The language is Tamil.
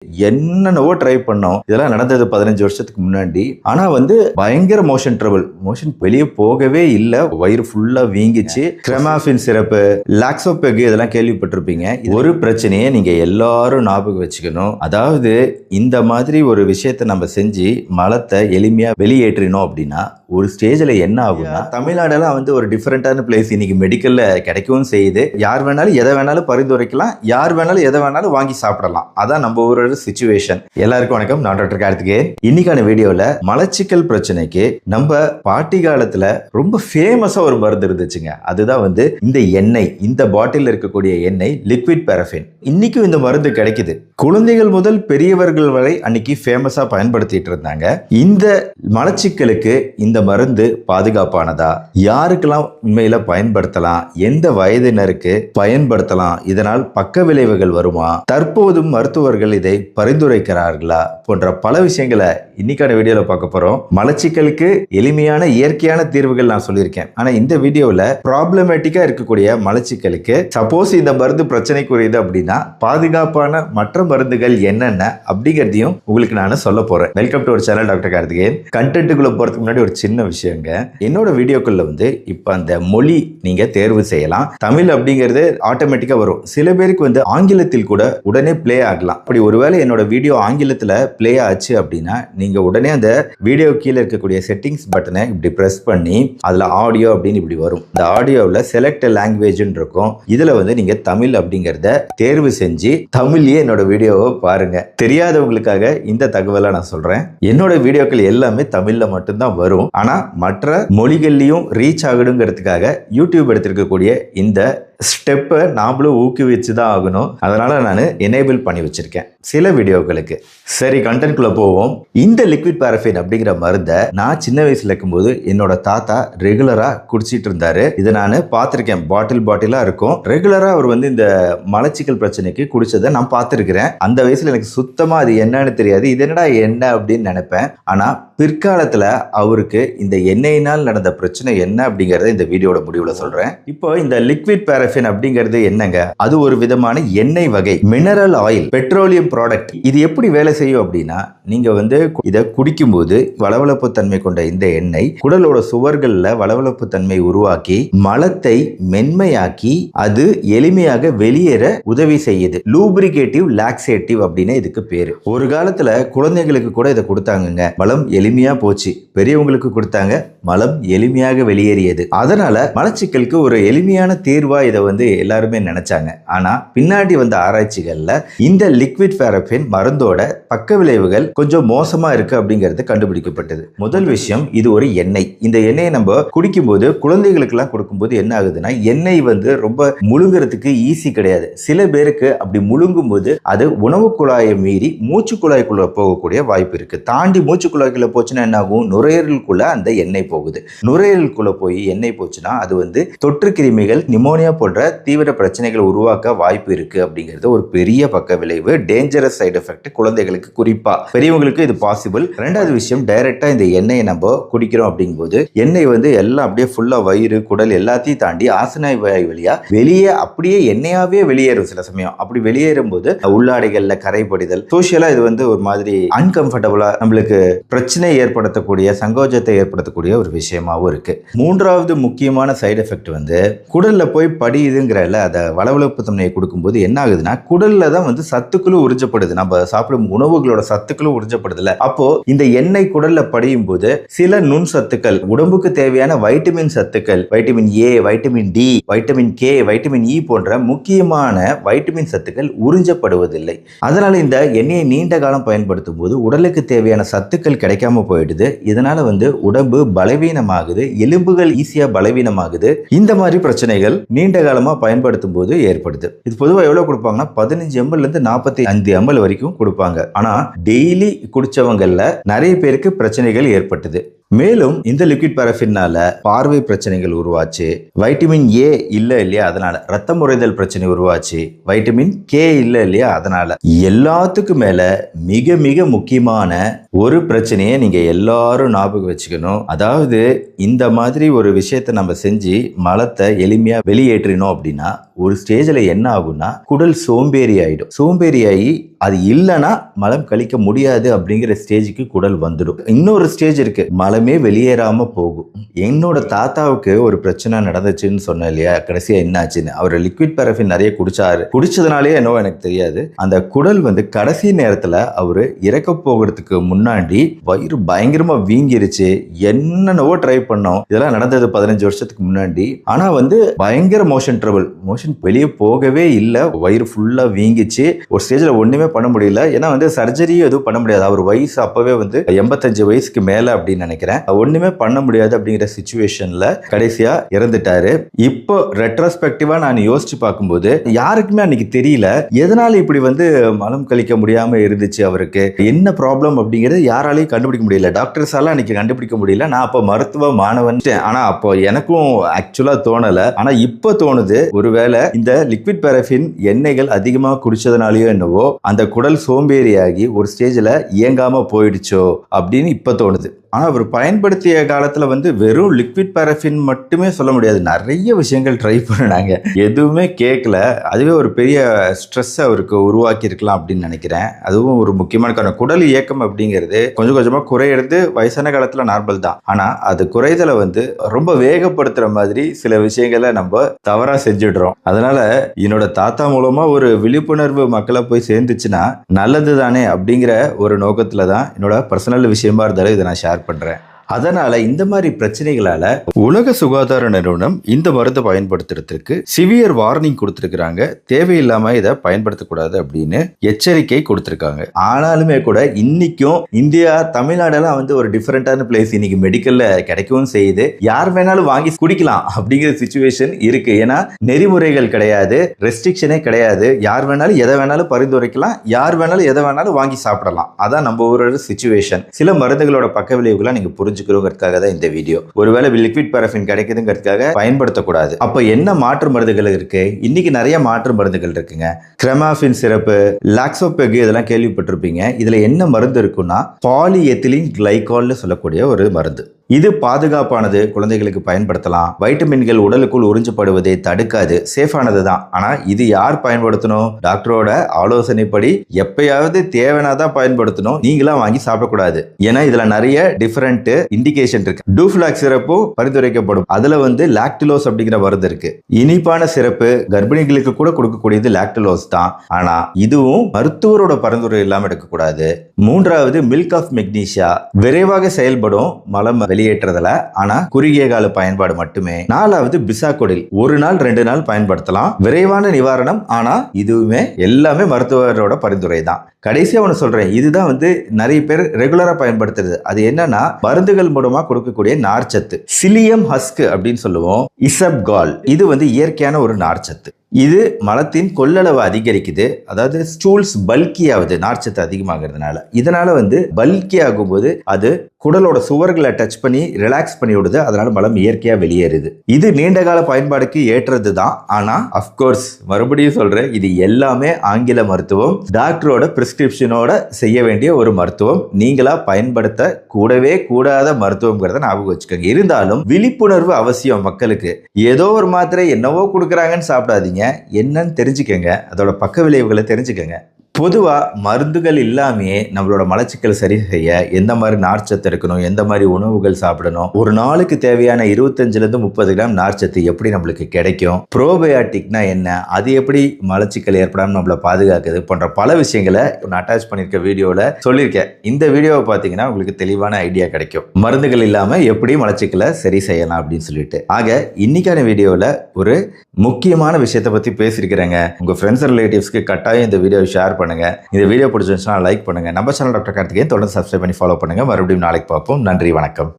என்னென்னவோ ட்ரை பண்ணோம். இதெல்லாம் நடந்தது 15 வருஷத்துக்கு முன்னாடி. ஆனா பயங்கர மோஷன் ட்ரபிள். மோஷன் வெளியே போகவே இல்ல. வயிறு ஃபுல்லா வீங்கிச்சு. கிரெமாஃபின் சிரப்பு, லாக்ஸோபெக் இதெல்லாம் கேள்விப்பட்டிருப்பீங்க. ஒரு பிரச்சனையை நீங்க எல்லாரும் ஞாபகம் வச்சுக்கணும். அதாவது இந்த மாதிரி ஒரு விஷயத்தை நம்ம செஞ்சு மலத்தை எளிமையா வெளியேற்றினோம் அப்படின்னா ஒரு ஸ்டேஜ்ல என்ன ஆகும்னா, தமிழ்நாடெல்லாம் ஒரு டிஃபரெண்டான பிளேஸ். இன்னைக்கு மெடிக்கல்ல கிடைக்கவும் செய்யுது. யார் வேணாலும் எதை வேணாலும் பரிந்துரைக்கலாம், யார் வேணாலும் எதை வேணாலும் வாங்கி சாப்பிடலாம். அதான் நம்ம ஊரோட சிச்சுவேஷன். எல்லாருக்கும் வணக்கம். நான் டாக்டர் கார்த்திகேயன். இன்னைக்கான வீடியோல மலச்சிக்கல் பிரச்சனைக்கு நம்ம பாட்டி காலத்துல ரொம்ப ஃபேமஸா ஒரு மருந்து இருந்துச்சுங்க. அதுதான் இந்த எண்ணெய். இந்த பாட்டில் இருக்கக்கூடிய எண்ணெய் லிக்விட் பாராஃபின். இன்னைக்கும் இந்த மருந்து கிடைக்குது. குழந்தைகள் முதல் பெரியவர்கள் வரை அன்னைக்கு ஃபேமஸா பயன்படுத்திட்டு இருந்தாங்க. இந்த மலச்சிக்கலுக்கு இந்த மருந்து பாதுகாப்பானதா, யாருக்கெல்லாம் உண்மையில பயன்படுத்தலாம், எந்த வயதினருக்கு பயன்படுத்தலாம், இதனால் பக்க விளைவுகள் வருமா, தற்போதும் மருத்துவர்கள் இதை பரிந்துரைக்கிறார்களா போன்ற பல விஷயங்களை இன்னைக்கான வீடியோல பார்க்க போறோம். மலச்சிக்கலுக்கு எளிமையான இயற்கையான தீர்வுகள் நான் சொல்லியிருக்கேன். ஆனா இந்த வீடியோல ப்ராப்ளமேட்டிக்கா இருக்கக்கூடிய மலச்சிக்கலுக்கு சப்போஸ் இந்த மருந்து பிரச்சனைக்குரியது அப்படின்னா பாதுகாப்பான மற்ற மருந்துகள் என்னென்ன அப்படிங்கிறதையும் உங்களுக்கு நான் சொல்ல போறேன். Welcome to our channel doctor Karthikeyan. கண்டென்ட்டுக்குள்ள போறதுக்கு முன்னாடி ஒரு சின்ன விஷயங்க. என்னோட வீடியோக்குள்ள இப்ப அந்த மொழி நீங்க தேர்வு செய்யலாம். தமிழ் அப்படிங்கிறது ஆட்டோமேட்டிக்கா வரும். சில பேருக்கு ஆங்கிலத்தில் கூட உடனே பிளே ஆகலாம். அப்படி ஒருவேளை என்னோட வீடியோ ஆங்கிலத்துல பிளே ஆச்சு அப்படின்னா நீங்க உடனே அந்த வீடியோ கீழே இருக்கக்கூடிய செட்டிங்ஸ் பட்டனை இப்படி பிரஸ் பண்ணி அதுல ஆடியோ அப்படின்னு இப்படி வரும். இந்த ஆடியோவில் செலக்ட் லாங்குவேஜ் இருக்கும். இதுல நீங்க தமிழ் அப்படிங்கறத தேர்வு செஞ்சு தமிழ்லயே என்னோட வீடியோவை பாருங்க. தெரியாதவங்களுக்காக இந்த தகவலை நான் சொல்றேன். என்னோட வீடியோக்கள் எல்லாமே தமிழ்ல மட்டும்தான் வரும். ஆனா மற்ற மொழிகள்லயும் ரீச் ஆகணுங்கிறதுக்காக யூடியூப் எடுத்திருக்கக்கூடிய இந்த ஸ்டெப்பை நாமளும் ஊக்குவிச்சு தான் ஆகணும். அதனால நான் எனேபிள் பண்ணி வச்சிருக்கேன் சில வீடியோக்களுக்கு. சரி, கண்டென்ட்குள்ள போவோம். இந்த லிக்விட் பாராஃபின் அப்படிங்கிற மருந்தை நான் சின்ன வயசுல இருக்கும்போது என்னோட தாத்தா ரெகுலரா குடிச்சிட்டு இருந்தாரு. இதை நான் பார்த்திருக்கேன். பாட்டிலா இருக்கும். ரெகுலரா அவர் இந்த மலச்சிக்கல் பிரச்சனைக்கு குடிச்சதை நான் பார்த்திருக்கிறேன். அந்த வயசுல எனக்கு சுத்தமா அது என்னன்னு தெரியாது. இது என்னடா என்ன அப்படின்னு நினைப்பேன். ஆனா பிற்காலத்துல அவருக்கு இந்த எண்ணெயினால் நடந்த பிரச்சனை என்ன அப்படிங்கறத இந்த வீடியோட முடிவுல சொல்றேன். இப்போ இந்த லிக்விட் பாராஃபின் அப்படிங்கிறது என்னங்க? அது ஒரு விதமான எண்ணெய் வகை, மினரல் ஆயில், பெட்ரோலியம் ப்ராடக்ட். இது எப்படி வேலை செய்யும் அப்படின்னா, நீங்க இதை குடிக்கும் போது வளவளப்பு தன்மை கொண்ட இந்த எண்ணெய் குடலோட சுவர்கள்ல வளவளப்பு தன்மை உருவாக்கி மலத்தை மென்மையாக்கி அது எளிமையாக வெளியேற உதவி செய்யுது. லூப்ரிகேட்டிவ் லாக்ஸேட்டிவ் அப்படின்னு இதுக்கு பேரு. ஒரு காலத்துல குழந்தைகளுக்கு கூட இதை கொடுத்தாங்க. மலம் எளிமையா போச்சு. பெரியவங்களுக்கு கொடுத்தாங்க, மலம் எளிமையாக வெளியேறியது. அதனால மலச்சிக்கலுக்கு ஒரு எளிமையான தீர்வா இதை எல்லாருமே நினைச்சாங்க. ஆனா பின்னாடி ஆராய்ச்சிகள்ல இந்த லிக்விட் பாராஃபின் மருந்தோட பக்க விளைவுகள் கொஞ்சம் மோசமா இருக்கு அப்படிங்கிறது கண்டுபிடிக்கப்பட்டது. முதல் விஷயம், இது ஒரு எண்ணெய். இந்த எண்ணெயை நம்ம குடிக்கும் போது, குழந்தைகளுக்கு எல்லாம் கொடுக்கும்போது என்ன ஆகுதுன்னா, எண்ணெய் ரொம்ப முழுங்குறதுக்கு ஈஸி கிடையாது. சில பேருக்கு அப்படி முழுங்கும் போது அது உணவு குழாயை மீறி மூச்சு குழாய்க்குள்ள போகக்கூடிய வாய்ப்பு இருக்கு. தாண்டி மூச்சு குழாய்க்குள்ள போச்சுன்னா என்ன ஆகும்? நுரையீரலுக்குள்ள அந்த எண்ணெய் போகுது. நுரையீரலுக்குள்ள போய் எண்ணெய் போச்சுன்னா அது தொற்று கிருமிகள், நிமோனியா போன்ற தீவிர பிரச்சனைகளை உருவாக்க வாய்ப்பு இருக்கு அப்படிங்கிறது ஒரு பெரிய பக்க விளைவு. டேஞ்சரஸ் சைடு எஃபெக்ட் குழந்தைகளுக்கு, குறிப்பா பெரியவங்களுக்கு இது பாசிபிள். ரெண்டாவது விஷயம், டைரக்டா இந்த எண்ணெயை நம்ம குடிக்கிறோம் அப்படிங்கும்போது எண்ணெய் எல்லாம் அப்படியே ஃபுல்லா வயிறு, குடல் எல்லாத்தையும் தாண்டி ஆசனாய் வாய் வழியா வெளியே அப்படியே எண்ணெயாவே வெளியேறும். சில சமயம் அப்படி வெளியேறும் போது உள்ளாடைகள்ல கரைபடிதல், சோசியலா இது ஒரு மாதிரி அன்கம்ஃபர்டபுளா நம்மளுக்கு பிரச்சனை ஏற்படுத்தக்கூடிய, சங்கோஜத்தை ஏற்படுத்தக்கூடிய ஒரு விஷயமாவும் இருக்கு. மூன்றாவது முக்கியமான சைடு எஃபெக்ட் குடல்ல போய் படியுதுங்கிறல அதை வளவளப்பு தன்மையை கொடுக்கும்போது என்ன ஆகுதுன்னா, குடல்ல தான் சத்துக்களும் உறிஞ்சப்படுது. நம்ம சாப்பிடும் உணவுகளோட சத்துக்களும் உறிஞ்சப்படுதுல. அப்போ இந்த எண்ணெய் குடல்ல படியும் போது சில நுண் சத்துக்கள், உடம்புக்கு தேவையான வைட்டமின் சத்துக்கள், vitamin A, vitamin D, vitamin K, vitamin E போன்ற முக்கியமான வைட்டமின் சத்துக்கள் உறிஞ்சப்படுவதில்லை. அதனால இந்த எண்ணெயை நீண்ட காலம் பயன்படுத்தும் போது உடலுக்கு தேவையான சத்துக்கள் கிடைக்காம போயிடுது. இதனால உடம்பு பலவீனமாகுது, எலும்புகள் ஈஸியா பலவீனமாகுது. இந்த மாதிரி பிரச்சனைகள் நீண்ட காலமா பயன்படுத்தும் போது ஏற்படுது. இது பொதுவாக எவ்வளவு கொடுப்பாங்கன்னா 15 ml இருந்து 45 ml வரைக்கும் கொடுப்பாங்க. ஆனா டெய்லி குடிச்சவங்கல்ல நிறைய பேருக்கு பிரச்சனைகள் ஏற்பட்டது. மேலும் இந்த லிக்விட் பாராஃபின்னால பார்வை பிரச்சனைகள் உருவாச்சு. வைட்டமின் ஏ இல்ல இல்லையா, அதனால ரத்த முறைதல் பிரச்சனை உருவாச்சு. வைட்டமின் கே இல்ல இல்லையா, அதனால எல்லாத்துக்கும் மேல மிக மிக முக்கியமான ஒரு பிரச்சனையை நீங்க எல்லாரும் ஞாபகம் வச்சுக்கணும். அதாவது இந்த மாதிரி ஒரு விஷயத்தை நம்ம செஞ்சு மலத்தை எளிமையா வெளியேற்றினோம் அப்படின்னா ஒரு ஸ்டேஜ்ல என்ன ஆகும்னா, குடல் சோம்பேறி ஆயிடும். சோம்பேறி ஆகி அது இல்லைன்னா மலம் கழிக்க முடியாது அப்படிங்கிற ஸ்டேஜுக்கு குடல் வந்துடும். இன்னொரு ஸ்டேஜ் இருக்கு, மலமே வெளியேறாம போகும். என்னோட தாத்தாவுக்கு ஒரு பிரச்சனை நடந்துச்சுன்னு சொன்னேன் இல்லையா, கடைசியா என்ன ஆச்சுன்னு. அவர் லிக்விட் பாராஃபின் நிறைய குடிச்சதுனாலே என்னவோ எனக்கு தெரியாது, அந்த குடல் வந்து கடைசி நேரத்துல அவரு இறக்க போகிறதுக்கு முன்னாடி வயிறு பயங்கரமா வீங்கிருச்சு. என்னென்னவோ ட்ரை பண்ணோம். இதெல்லாம் நடந்தது 15 வருஷத்துக்கு முன்னாடி. ஆனா வந்து பயங்கர மோஷன் ட்ரபிள், மோஷன் வெளியே போகவே இல்லை. வயிறு ஃபுல்லா வீங்கிச்சு. ஒரு ஸ்டேஜ்ல ஒண்ணுமே பண்ண முடியல. ஏன்னா வந்து சர்ஜரியும் எதுவும் பண்ண முடியாது. அவர் வயசு அப்பவே வந்து 85 வயசுக்கு மேல அப்படின்னு நினைக்கிறேன். ஒண்ணுமே பண்ண முடியாது அப்படிங்கிற சிச்சுவேஷன்ல கடைசியா இறந்துட்டாரு. இப்போ ரெட்ரோஸ்பெக்டிவா நான் யோசிச்சு பார்க்கும்போது யாருக்குமே அன்னைக்கு தெரியல எதனால இப்படி வந்து மலம் கழிக்க முடியாம இருந்துச்சு, அவருக்கு என்ன ப்ராப்ளம் அப்படிங்கிறது யாராலையும் கண்டுபிடிக்க முடியல. டாக்டர்ஸால அன்னைக்கு கண்டுபிடிக்க முடியல. நான் அப்போ மருத்துவ மாணவன். ஆனா அப்போ எனக்கும் ஆக்சுவலா தோணல. ஆனா இப்போ தோணுது, ஒருவேளை இந்த லிக்விட் பாராஃபின் எண்ணெய்கள் அதிகமா குடிச்சதுனாலயோ என்னவோ அந்த குடல் சோம்பேறியாகி ஒரு ஸ்டேஜ்ல இயங்காம போயிடுச்சோ அப்படின்னு இப்ப தோணுது. ஆனா அவர் பயன்படுத்திய காலத்துல வந்து வெறும் லிக்விட் பாராஃபின் மட்டுமே சொல்ல முடியாது, நிறைய விஷயங்கள் ட்ரை பண்ணாங்க, எதுவுமே கேட்கல. அதுவே ஒரு பெரிய ஸ்ட்ரெஸ் அவருக்கு உருவாக்கி இருக்கலாம் அப்படின்னு நினைக்கிறேன். அதுவும் ஒரு முக்கியமான காரணம். குடல் இயக்கம் அப்படிங்கிறது கொஞ்சம் கொஞ்சமா குறையிறது வயசான காலத்துல நார்மல் தான். ஆனா அது குறைதலை வந்து ரொம்ப வேகப்படுத்துற மாதிரி சில விஷயங்களை நம்ம தவறா செஞ்சிடுறோம். அதனால என்னோட தாத்தா மூலமா ஒரு விழிப்புணர்வு மக்களை போய் சேர்ந்துச்சுன்னா நல்லது தானே அப்படிங்கிற ஒரு நோக்கத்துல தான் என்னோட பர்சனல் விஷயமா இருந்தாலும் இதை நான் ஷேர் பண்றேன். அதனால இந்த மாதிரி பிரச்சனைகளால உலக சுகாதார நிறுவனம் இந்த மருந்தை பயன்படுத்துறதுக்கு சிவியர் வார்னிங் கொடுத்திருக்கிறாங்க. தேவையில்லாம இதை பயன்படுத்தக்கூடாது அப்படின்னு எச்சரிக்கை கொடுத்திருக்காங்க. ஆனாலுமே கூட இன்னைக்கும் இந்தியா, தமிழ்நாடெல்லாம் வந்து ஒரு டிஃபரெண்டான பிளேஸ். இன்னைக்கு மெடிக்கல்ல கிடைக்கவும் செய்யுது, யார் வேணாலும் வாங்கி குடிக்கலாம் அப்படிங்கிற சிச்சுவேஷன் இருக்கு. ஏன்னா நெறிமுறைகள் கிடையாது, ரெஸ்ட்ரிக்ஷனே கிடையாது. யார் வேணாலும் எதை வேணாலும் பரிந்துரைக்கலாம், யார் வேணாலும் எதை வேணாலும் வாங்கி சாப்பிடலாம். அதான் நம்ம ஊரோட சிச்சுவேஷன். சில மருந்துகளோட பக்க விளைவுகளை நீங்க புரிஞ்சுக்கிறதுக்காக தான் இந்த வீடியோ. ஒருவேளை லிக்விட் பாராஃபின் கிடைக்குதுங்கிறதுக்காக பயன்படுத்தக்கூடாது. அப்ப என்ன மாற்று மருந்துகள் இருக்கு? இன்னைக்கு நிறைய மாற்று மருந்துகள் இருக்குங்க. கிரெமாஃபின் சிரப்பு, லாக்ஸோபெக் இதெல்லாம் கேள்விப்பட்டிருப்பீங்க. இதுல என்ன மருந்து இருக்குன்னா பாலிஎத்திலீன் கிளைகால்னு சொல்லக்கூடிய ஒரு மருந்து. இது பாதுகாப்பானது, குழந்தைகளுக்கு பயன்படுத்தலாம். வைட்டமின்கள் உடலுக்குள் உறிஞ்சப்படுவதை தடுக்காது, சேஃபானது தான். ஆனா இது யார் பயன்படுத்தணும்? டாக்டரோட ஆலோசனைப்படி எப்பயாவது தேவைனாதான் பயன்படுத்தணும். நீங்களா வாங்கி சாப்பிடக்கூடாது. ஏன்னா இதுல நிறைய டிஃபரெண்ட் இண்டிகேஷன் இருக்கு. டூஃபிளாக் சிறப்பும் பரிந்துரைக்கப்படும். அதுல வந்து லாக்டிலோஸ் அப்படிங்கிற மருந்து இருக்கு. இனிப்பான சிறப்பு கர்ப்பிணிகளுக்கு கூட கொடுக்கக்கூடியது லாக்டிலோஸ் தான். ஆனா இதுவும் மருத்துவரோட பரிந்துரை இல்லாம எடுக்கக்கூடாது. மூன்றாவது மில்க் ஆஃப் மெக்னீசியா, விரைவாக செயல்படும் மலம் வெளியேற்றதுல, ஆனா குறுகிய கால பயன்பாடு மட்டுமே. நாலாவது பிசாகோடில், 1 நாள் 2 நாள் பயன்படுத்தலாம், விரைவான நிவாரணம். ஆனா இதுவுமே எல்லாமே மருத்துவரோட பரிந்துரை தான். கடைசியா ஒன்று சொல்றேன், இதுதான் வந்து நிறைய பேர் ரெகுலரா பயன்படுத்துறது. அது என்னன்னா மருந்துகள் மூலமா கொடுக்கக்கூடிய நார்ச்சத்து. சிலியம் ஹஸ்க் அப்படின்னு சொல்லுவோம், இசப்கால். இது வந்து இயற்கையான ஒரு நார்ச்சத்து. இது மலத்தின் கொள்ளளவு அதிகரிக்குது. அதாவது ஸ்டூல்ஸ் பல்கி ஆகுது நார்ச்சத்து அதிகமாகிறதுனால. இதனால வந்து பல்கி ஆகும்போது அது குடலோட சுவர்களை டச் பண்ணி ரிலாக்ஸ் பண்ணி விடுது. அதனால மலம் இயற்கையா வெளியேறுது. இது நீண்ட கால பயன்பாடுக்கு ஏற்றது தான். ஆனா அப்கோர்ஸ் மறுபடியும் சொல்றேன், இது எல்லாமே ஆங்கில மருத்துவம், டாக்டரோட பிரிஸ்கிரிப்ஷனோட செய்ய வேண்டிய ஒரு மருத்துவம். நீங்களா பயன்படுத்த கூடவே கூடாத மருத்துவம்ங்கிறத ஞாபகம் வச்சுக்கோங்க. இருந்தாலும் விழிப்புணர்வு அவசியம் மக்களுக்கு. ஏதோ ஒரு மாத்திரை என்னவோ கொடுக்குறாங்கன்னு சாப்பிடாதீங்க, என்னன்னு தெரிஞ்சுக்கங்க, அதோட பக்க விளைவுகளை தெரிஞ்சுக்கங்க. பொதுவா மருந்துகள் இல்லாமே நம்மளோட மலச்சிக்கல் சரி செய்ய எந்த மாதிரி நார்ச்சத்து இருக்கணும், எந்த மாதிரி உணவுகள் சாப்பிடணும், ஒரு நாளுக்கு தேவையான 25 to 30 கிராம் நார்ச்சத்து எப்படி நம்மளுக்கு கிடைக்கும், ப்ரோபயாட்டிக்னா என்ன, அது எப்படி மலச்சிக்கல் ஏற்படாமல் நம்மளை பாதுகாக்குது போன்ற பல விஷயங்களை நான் அட்டாச் பண்ணியிருக்க வீடியோவில் சொல்லியிருக்கேன். இந்த வீடியோவை பார்த்தீங்கன்னா உங்களுக்கு தெளிவான ஐடியா கிடைக்கும், மருந்துகள் இல்லாமல் எப்படி மலச்சிக்கலை சரி செய்யலாம் அப்படின்னு சொல்லிட்டு. ஆக இன்னைக்கான வீடியோவில் ஒரு முக்கியமான விஷயத்தை பற்றி பேசியிருக்கிறேங்க. உங்கள் ஃப்ரெண்ட்ஸ் ரிலேட்டிவ்ஸ்க்கு கட்டாயம் இந்த வீடியோவை ஷேர் பண்ணுங்க. இந்த வீடியோ பிடிச்சிருந்துச்சுன்னா லைக் பண்ணுங்க. நம்ம சேனல் டாக்டர் கார்த்திகேயன் தொடர்ந்து சப்ஸ்கிரைப் பண்ணி ஃபாலோ பண்ணுங்க. மறுபடியும் நாளைக்கு பார்ப்போம். நன்றி, வணக்கம்.